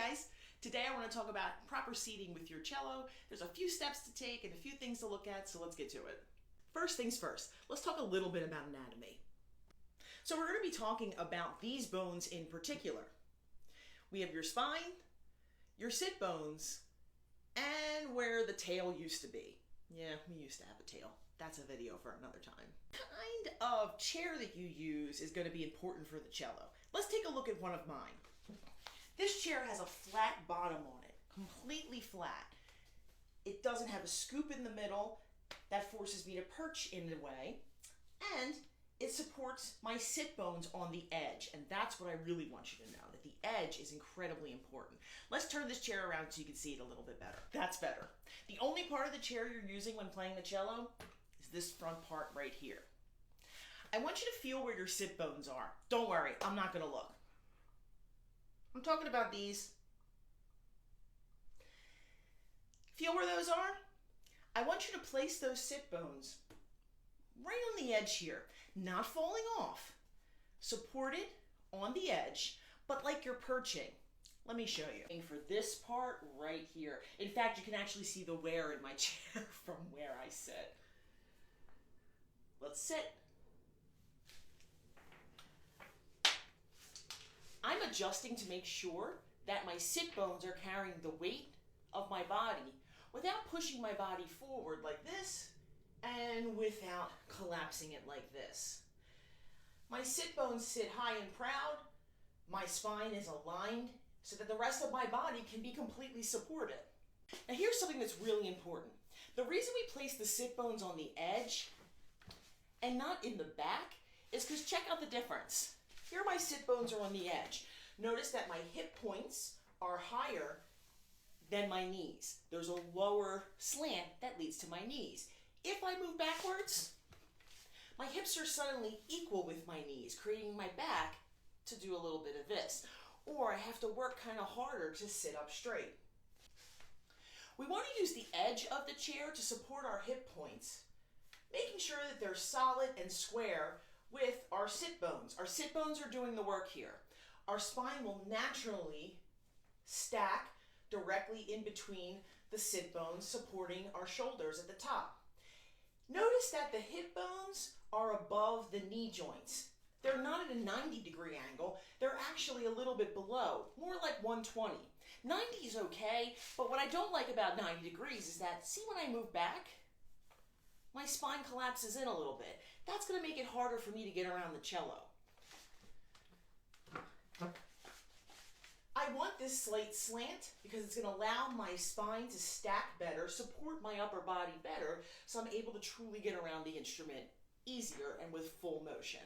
guys, today I want to talk about proper seating with your cello. There's a few steps to take and a few things to look at, so let's get to it. First things first, let's talk a little bit about anatomy. So we're going to be talking about these bones in particular. We have your spine, your sit bones, and where the tail used to be. Yeah, we used to have a tail. That's a video for another time. The kind of chair that you use is going to be important for the cello. Let's take a look at one of mine. This chair has a flat bottom on it, completely flat. It doesn't have a scoop in the middle that forces me to perch in the way, and it supports my sit bones on the edge, and that's what I really want you to know, that the edge is incredibly important. Let's turn this chair around so you can see it a little bit better. That's better. The only part of the chair you're using when playing the cello is this front part right here. I want you to feel where your sit bones are. Don't worry, I'm not going to look. I'm talking about these. Feel where those are? I want you to place those sit bones right on the edge here, not falling off. Supported on the edge, but like you're perching. Let me show you. And for this part right here, in fact, you can actually see the wear in my chair from where I sit. Let's sit. I'm adjusting to make sure that my sit bones are carrying the weight of my body without pushing my body forward like this and without collapsing it like this. My sit bones sit high and proud. My spine is aligned so that the rest of my body can be completely supported. Now here's something that's really important. The reason we place the sit bones on the edge and not in the back is because check out the difference. Here my sit bones are on the edge. Notice that my hip points are higher than my knees. There's a lower slant that leads to my knees. If I move backwards, my hips are suddenly equal with my knees, creating my back to do a little bit of this. Or I have to work kind of harder to sit up straight. We want to use the edge of the chair to support our hip points, making sure that they're solid and square with our sit bones. Our sit bones are doing the work here. Our spine will naturally stack directly in between the sit bones, supporting our shoulders at the top. Notice that the hip bones are above the knee joints. They're not at a 90-degree angle. They're actually a little bit below, more like 120. 90 is okay, but what I don't like about 90 degrees is that, see when I move back? My spine collapses in a little bit. That's going to make it harder for me to get around the cello. I want this slight slant because it's going to allow my spine to stack better, support my upper body better, so I'm able to truly get around the instrument easier and with full motion.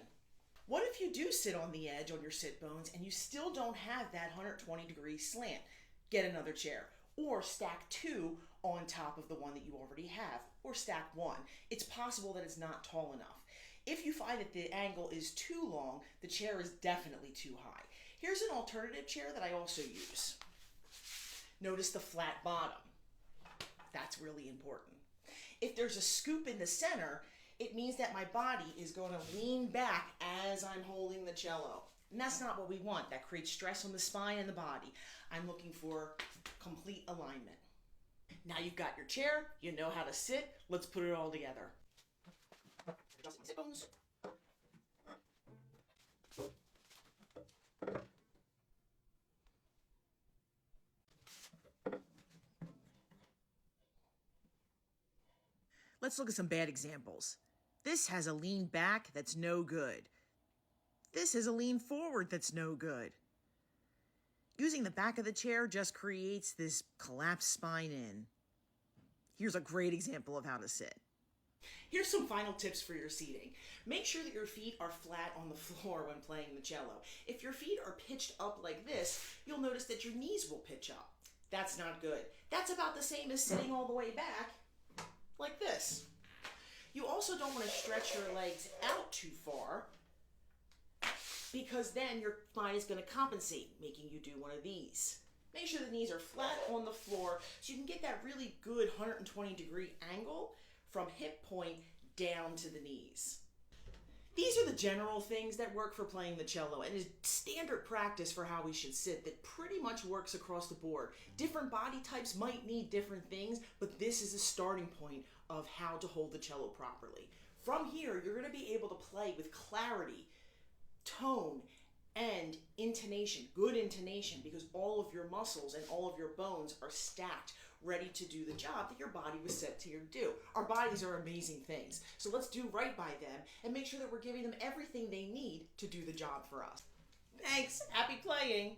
What if you do sit on the edge on your sit bones and you still don't have that 120-degree slant? Get another chair, or stack two on top of the one that you already have, or stack one. It's possible that it's not tall enough. If you find that the angle is too long, the chair is definitely too high. Here's an alternative chair that I also use. Notice the flat bottom. That's really important. If there's a scoop in the center, it means that my body is going to lean back as I'm holding the cello. And that's not what we want. That creates stress on the spine and the body. I'm looking for complete alignment. Now you've got your chair, you know how to sit. Let's put it all together. Adjusting sit bones. Let's look at some bad examples. This has a lean back that's no good. This is a lean forward that's no good. Using the back of the chair just creates this collapsed spine in. Here's a great example of how to sit. Here's some final tips for your seating. Make sure that your feet are flat on the floor when playing the cello. If your feet are pitched up like this, you'll notice that your knees will pitch up. That's not good. That's about the same as sitting all the way back like this. You also don't want to stretch your legs out too far because then your spine is going to compensate, making you do one of these. Make sure the knees are flat on the floor so you can get that really good 120-degree angle from hip point down to the knees. These are the general things that work for playing the cello, and is standard practice for how we should sit that pretty much works across the board. Different body types might need different things, but this is a starting point of how to hold the cello properly. From here, you're going to be able to play with clarity, tone, and intonation, good intonation, because all of your muscles and all of your bones are stacked, ready to do the job that your body was set here to do. Our bodies are amazing things, so let's do right by them and make sure that we're giving them everything they need to do the job for us. Thanks, happy playing!